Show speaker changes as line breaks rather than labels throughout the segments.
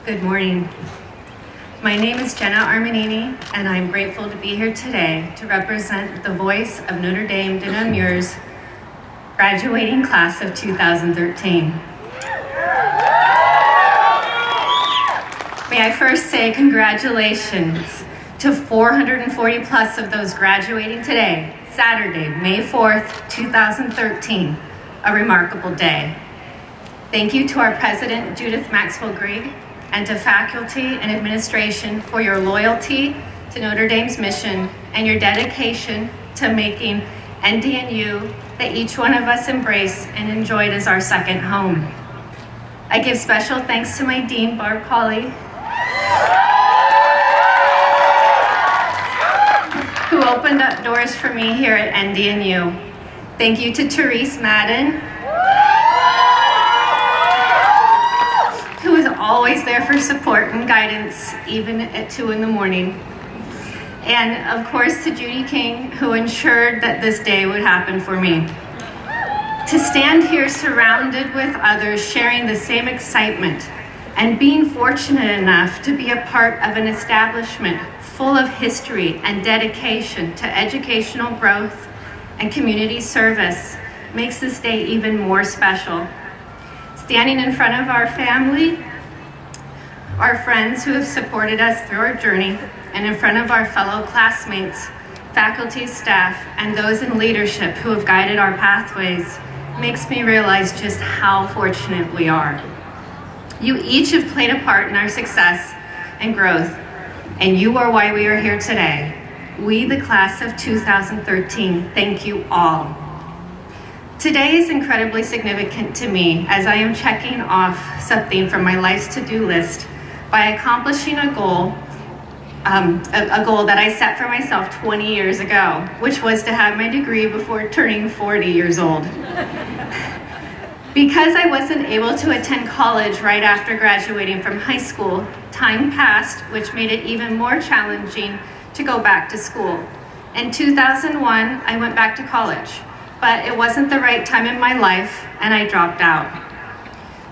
Good morning. My name is Genna Armanini, and I'm grateful to be here today to represent the voice of Notre Dame de Namur's graduating class of 2013. May I first say congratulations to 440 plus of those graduating today, Saturday, May 4th, 2013, a remarkable day. Thank you to our president, Judith Maxwell-Grigg, and to faculty and administration for your loyalty to Notre Dame's mission and your dedication to making NDNU that each one of us embrace and enjoyed as our second home. I give special thanks to my dean, Barb Colley, who opened up doors for me here at NDNU. Thank you to Therese Madden, who is always there for support and guidance, even at 2 in the morning. And of course to Judy King, who ensured that this day would happen for me. To stand here surrounded with others sharing the same excitement and being fortunate enough to be a part of an establishment full of history and dedication to educational growth and community service makes this day even more special. Standing in front of our family, our friends who have supported us through our journey, and in front of our fellow classmates, faculty, staff, and those in leadership who have guided our pathways, makes me realize just how fortunate we are. You each have played a part in our success and growth, and you are why we are here today. We, the class of 2013, thank you all. Today is incredibly significant to me as I am checking off something from my life's to-do list by accomplishing a goal that I set for myself 20 years ago, which was to have my degree before turning 40 years old. Because I wasn't able to attend college right after graduating from high school, time passed, which made it even more challenging to go back to school. In 2001, I went back to college, but it wasn't the right time in my life, and I dropped out.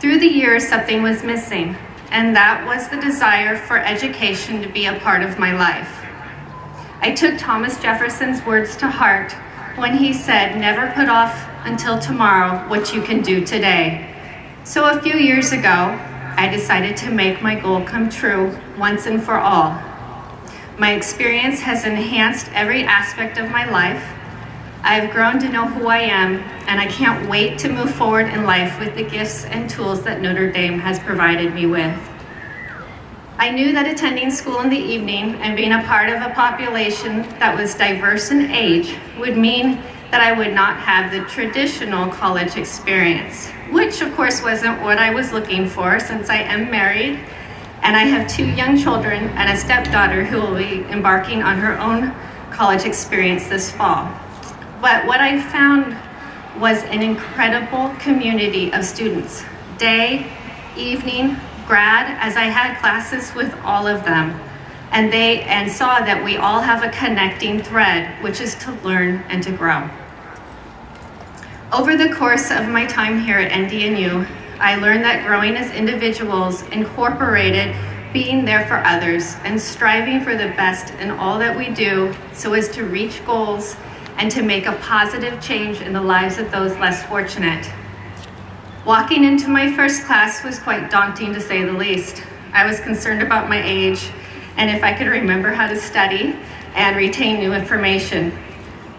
Through the years, something was missing, and that was the desire for education to be a part of my life. I took Thomas Jefferson's words to heart when he said, "Never put off until tomorrow what you can do today." So a few years ago, I decided to make my goal come true once and for all. My experience has enhanced every aspect of my life. I've grown to know who I am, and I can't wait to move forward in life with the gifts and tools that Notre Dame has provided me with. I knew that attending school in the evening and being a part of a population that was diverse in age would mean that I would not have the traditional college experience, which of course wasn't what I was looking for since I am married and I have 2 young children and a stepdaughter who will be embarking on her own college experience this fall. But what I found was an incredible community of students, day, evening, grad, as I had classes with all of them, and saw that we all have a connecting thread, which is to learn and to grow. Over the course of my time here at NDNU, I learned that growing as individuals incorporated being there for others and striving for the best in all that we do so as to reach goals and to make a positive change in the lives of those less fortunate. Walking into my first class was quite daunting, to say the least. I was concerned about my age and if I could remember how to study and retain new information.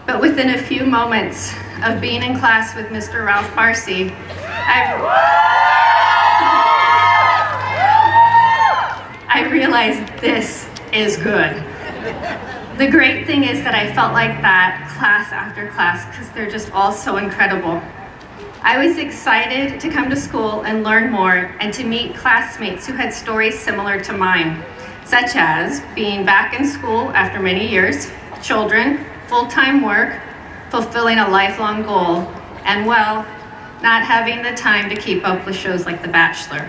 But within a few moments of being in class with Mr. Ralph Barcy, I realized this is good. The great thing is that I felt like that class after class because they're just all so incredible. I was excited to come to school and learn more and to meet classmates who had stories similar to mine, such as being back in school after many years, children, full-time work, fulfilling a lifelong goal, and well, not having the time to keep up with shows like The Bachelor.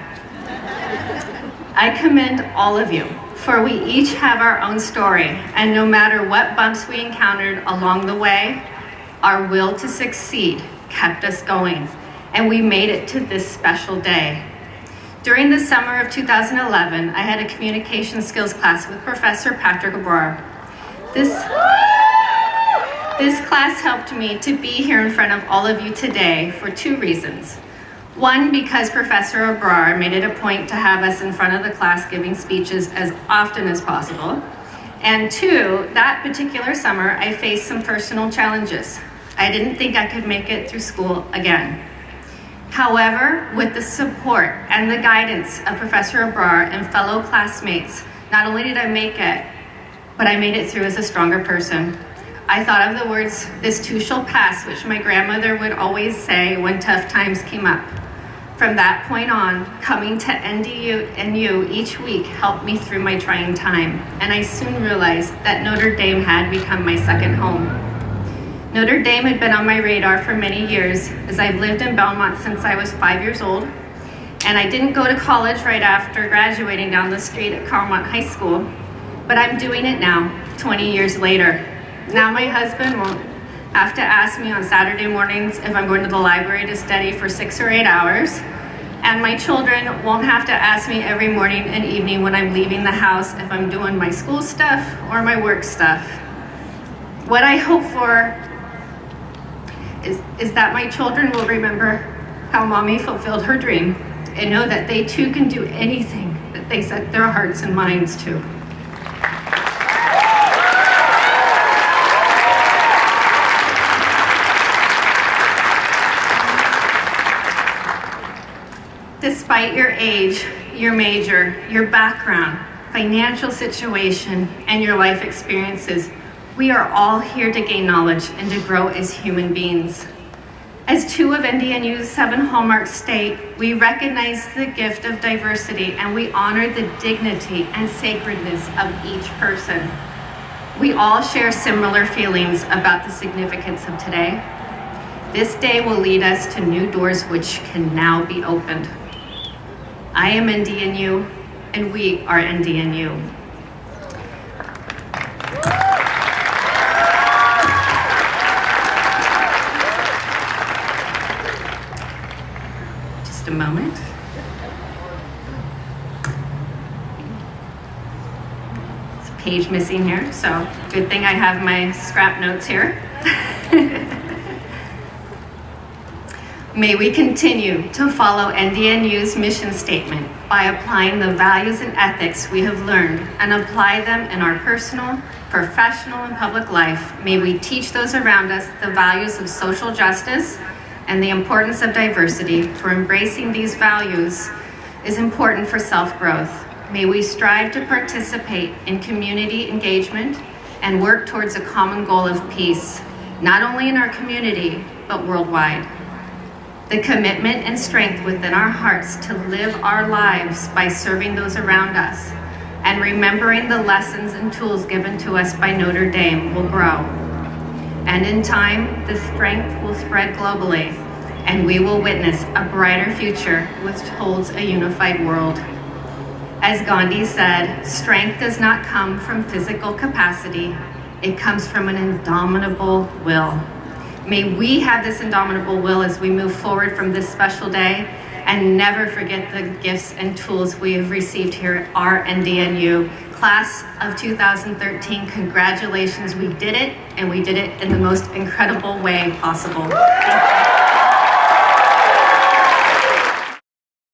I commend all of you, for we each have our own story, and no matter what bumps we encountered along the way, our will to succeed kept us going, and we made it to this special day. During the summer of 2011, I had a communication skills class with Professor Patrick Abrar. This class helped me to be here in front of all of you today for two reasons. One, because Professor Abrar made it a point to have us in front of the class giving speeches as often as possible. And two, that particular summer, I faced some personal challenges. I didn't think I could make it through school again. However, with the support and the guidance of Professor Abrar and fellow classmates, not only did I make it, but I made it through as a stronger person. I thought of the words, "This too shall pass," which my grandmother would always say when tough times came up. From that point on, coming to NDNU each week helped me through my trying time, and I soon realized that Notre Dame had become my second home. Notre Dame had been on my radar for many years, as I've lived in Belmont since I was 5 years old, and I didn't go to college right after graduating down the street at Carmont High School, but I'm doing it now, 20 years later. Now my husband won't have to ask me on Saturday mornings if I'm going to the library to study for 6 or 8 hours, and my children won't have to ask me every morning and evening when I'm leaving the house if I'm doing my school stuff or my work stuff. What I hope for is that my children will remember how Mommy fulfilled her dream and know that they too can do anything that they set their hearts and minds to. Despite your age, your major, your background, financial situation, and your life experiences, we are all here to gain knowledge and to grow as human beings. As two of NDNU's 7 hallmarks state, we recognize the gift of diversity and we honor the dignity and sacredness of each person. We all share similar feelings about the significance of today. This day will lead us to new doors which can now be opened. I am NDNU, and we are NDNU. Just a moment. There's a page missing here, so good thing I have my scrap notes here. May we continue to follow NDNU's mission statement by applying the values and ethics we have learned and apply them in our personal, professional, and public life. May we teach those around us the values of social justice and the importance of diversity, for embracing these values is important for self-growth. May we strive to participate in community engagement and work towards a common goal of peace, not only in our community, but worldwide. The commitment and strength within our hearts to live our lives by serving those around us and remembering the lessons and tools given to us by Notre Dame will grow. And in time, the strength will spread globally, and we will witness a brighter future which holds a unified world. As Gandhi said, strength does not come from physical capacity, it comes from an indomitable will. May we have this indomitable will as we move forward from this special day, and never forget the gifts and tools we have received here at our NDNU. Class of 2013, congratulations, we did it, and we did it in the most incredible way possible. Thank you.